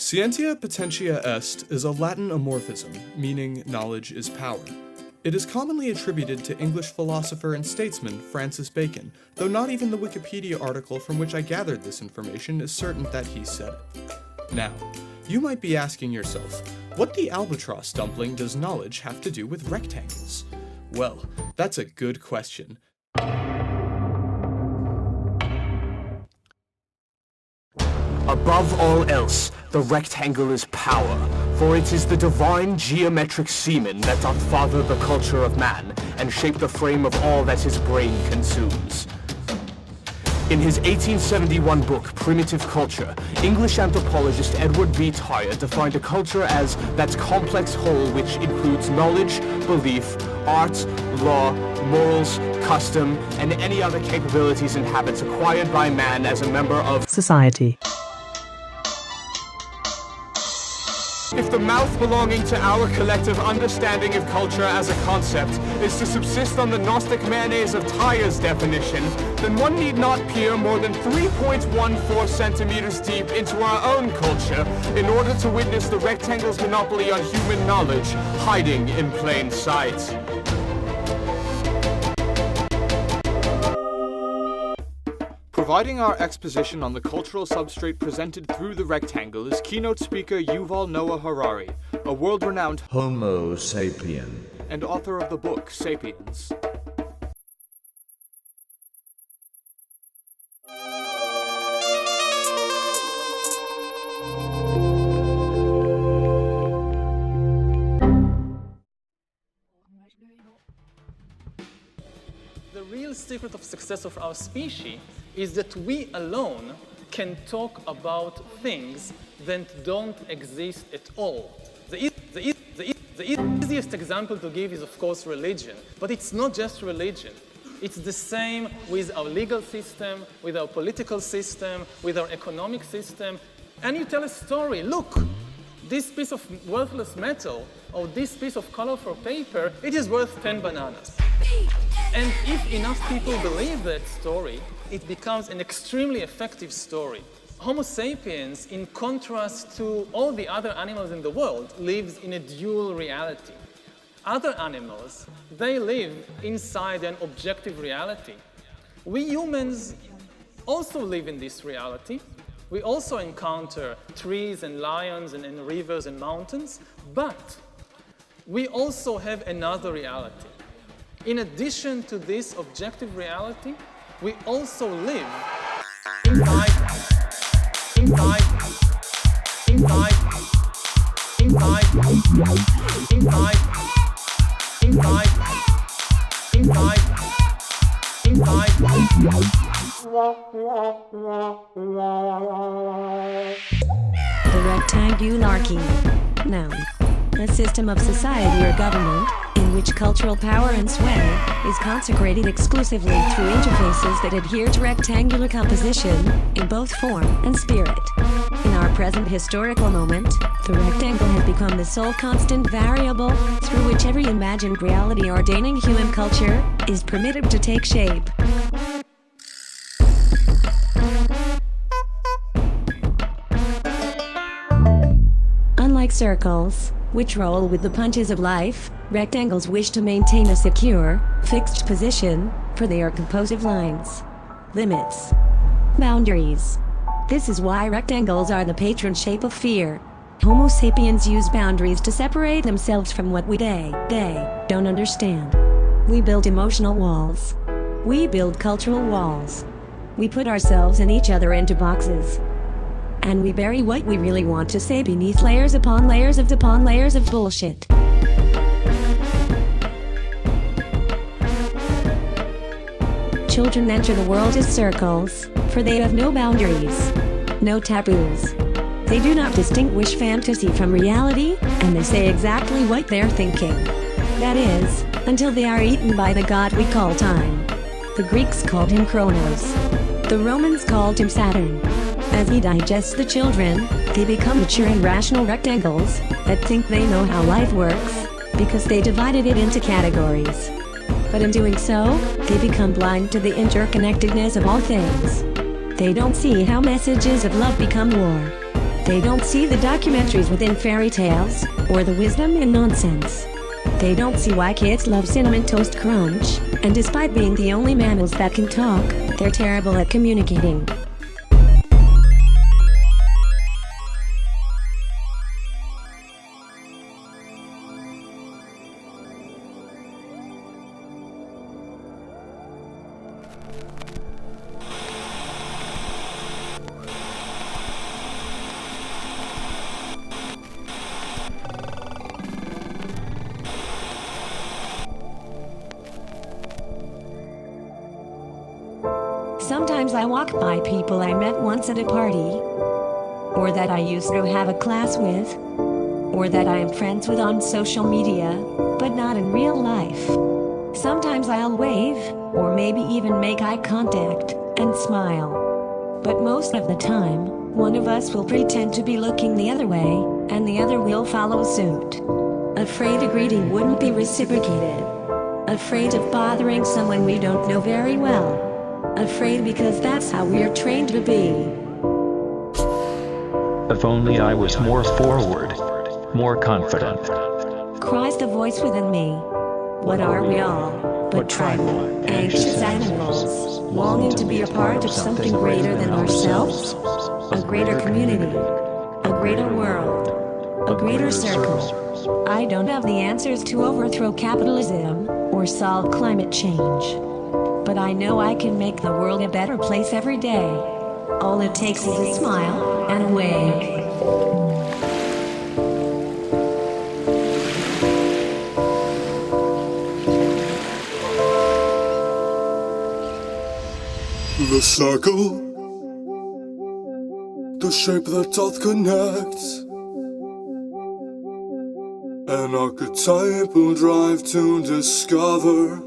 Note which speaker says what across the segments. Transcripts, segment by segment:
Speaker 1: Scientia potentia est is a Latin amorphism, meaning knowledge is power. It is commonly attributed to English philosopher and statesman Francis Bacon, though not even the Wikipedia article from which I gathered this information is certain that he said it. Now, you might be asking yourself, what the albatross dumpling does knowledge have to do with rectangles? Well, that's a good question.
Speaker 2: Above all else, the rectangle is power, for it is the divine geometric semen that doth father the culture of man, and shape the frame of all that his brain consumes. In his 1871 book, Primitive Culture, English anthropologist Edward B. Tyre defined a culture as that complex whole which includes knowledge, belief, art, law, morals, custom, and any other capabilities and habits acquired by man as a member of
Speaker 3: society.
Speaker 2: If the mouth belonging to our collective understanding of culture as a concept is to subsist on the Gnostic mayonnaise of Tyre's definition, then one need not peer more than 3.14 centimeters deep into our own culture in order to witness the rectangle's monopoly on human knowledge hiding in plain sight.
Speaker 1: Providing our exposition on the cultural substrate presented through the rectangle is keynote speaker Yuval Noah Harari, a world-renowned
Speaker 4: Homo sapien
Speaker 1: and author of the book Sapiens.
Speaker 5: The real secret of success of our species is that we alone can talk about things that don't exist at all. The easiest example to give is, of course, religion. But it's not just religion. It's the same with our legal system, with our political system, with our economic system. And you tell a story. Look, this piece of worthless metal or this piece of colorful paper, it is worth 10 bananas. And if enough people believe that story, it becomes an extremely effective story. Homo sapiens, in contrast to all the other animals in the world, lives in a dual reality. Other animals, they live inside an objective reality. We humans also live in this reality. We also encounter trees and lions and rivers and mountains, but we also have another reality. In addition to this objective reality, we also live inside
Speaker 6: The rectangularchy. Noun. A system of society or government in which cultural power and sway is consecrated exclusively through interfaces that adhere to rectangular composition in both form and spirit. In our present historical moment, the rectangle has become the sole constant variable through which every imagined reality ordaining human culture is permitted to take shape. Unlike circles, which roll with the punches of life, rectangles wish to maintain a secure, fixed position, for they are composed of lines, limits, boundaries. This is why rectangles are the patron shape of fear. Homo sapiens use boundaries to separate themselves from what they don't understand. We build emotional walls. We build cultural walls. We put ourselves and each other into boxes. And we bury what we really want to say beneath layers upon layers of bullshit. Children enter the world as circles, for they have no boundaries, no taboos. They do not distinguish fantasy from reality, and they say exactly what they're thinking. That is, until they are eaten by the god we call time. The Greeks called him Kronos. The Romans called him Saturn. As he digests the children, they become mature and rational rectangles that think they know how life works, because they divided it into categories. But in doing so, they become blind to the interconnectedness of all things. They don't see how messages of love become war. They don't see the documentaries within fairy tales, or the wisdom in nonsense. They don't see why kids love Cinnamon Toast Crunch, and despite being the only mammals that can talk, they're terrible at communicating. Sometimes I walk by people I met once at a party, or that I used to have a class with, or that I am friends with on social media, but not in real life. Sometimes I'll wave, or maybe even make eye contact, and smile. But most of the time, one of us will pretend to be looking the other way, and the other will follow suit. Afraid a greeting wouldn't be reciprocated. Afraid of bothering someone we don't know very well. Afraid because that's how we're trained to be.
Speaker 3: If only I was more forward, more confident.
Speaker 6: Cries the voice within me. What are we all but tribal, anxious animals, longing to be a part of something greater than ourselves? A greater community, a greater world, a greater circle. I don't have the answers to overthrow capitalism or solve climate change. But I know I can make the world a better place every day. All it takes is a smile and a wave.
Speaker 7: The circle, the shape that doth connect, an archetypal drive to discover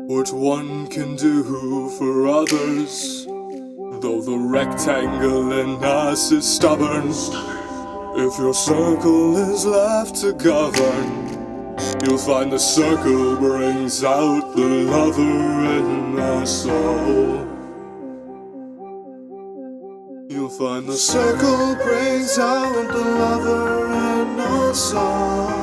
Speaker 7: what one can do for others. Though the rectangle in us is stubborn, if your circle is left to govern, you'll find the circle brings out the lover in the soul. You'll find the circle brings out the lover in the soul.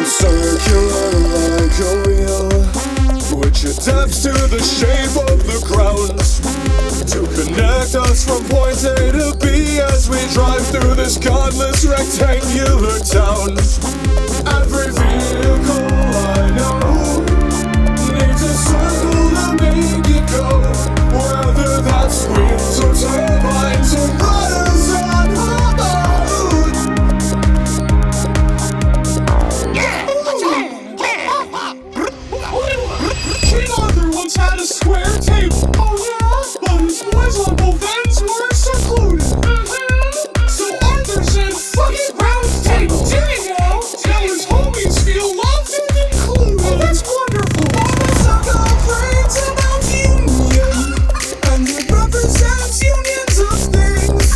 Speaker 7: Circular like a wheel, which adapts to the shape of the ground, to connect us from point A to B as we drive through this godless rectangular town. Every vehicle I know needs a circle to make it go, whether that's wheels or turbines or rudders on a boat. King Arthur once had a square table. Oh yeah? But his boys on both ends were secluded. So Arthur said, fuck it, round table. Didn't know? Till his homies feel loved and included. Oh, that's wonderful. The circle brings about union, and it represents unions of things.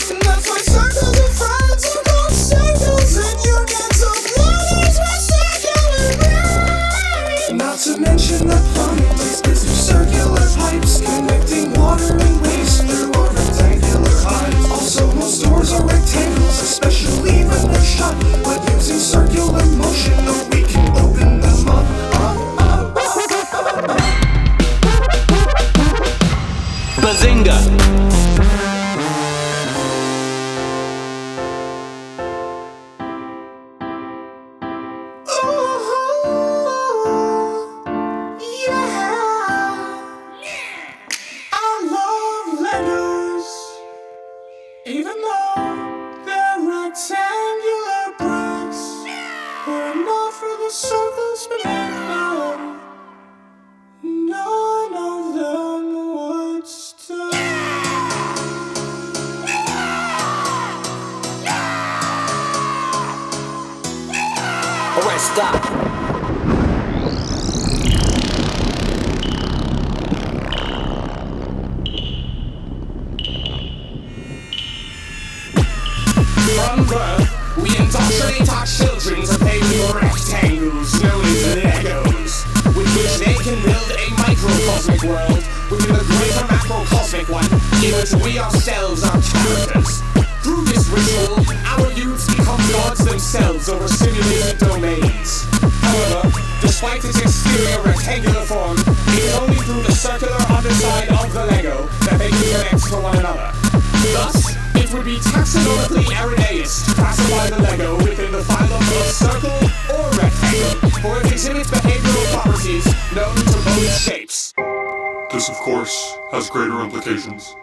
Speaker 7: And that's why circles of friends are called circles, and unions of lovers are circular rings. Not to mention the plumbing is through circular pipes, connecting water and waste through a rectangular hive. Also, most doors are rectangles, especially when they're shut. But using circular motion, we can open them up.
Speaker 2: Bazinga!
Speaker 7: Even though they're rectangular bricks, we're not for the circles beneath them. None of them would stay.
Speaker 2: Alright, stop.
Speaker 8: they taught children to play with rectangles known as Legos, with which they can build a microcosmic world within the greater macrocosmic one, in which we ourselves are characters. Through this ritual, our youths become gods themselves over simulated domains. However, despite its exterior rectangular form, it is only through the circular underside of the Lego that they can connect to one another. Thus, it would be taxonomically erroneous to classify the Lego within the phylum of circle or rectangle, for it exhibits behavioral properties known to both shapes.
Speaker 9: This, of course, has greater implications.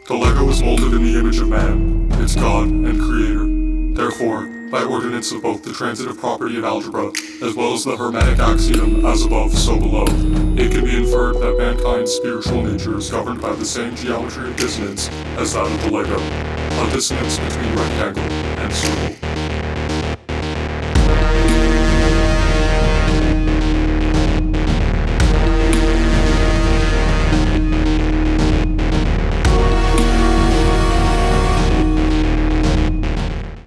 Speaker 9: The Lego is molded in the image of man, its god and creator. Therefore, by ordinance of both the transitive property of algebra, as well as the Hermetic axiom, as above, so below, it can be inferred that mankind's spiritual nature is governed by the same geometry of dissonance as that of the Lego, a dissonance between rectangle and circle.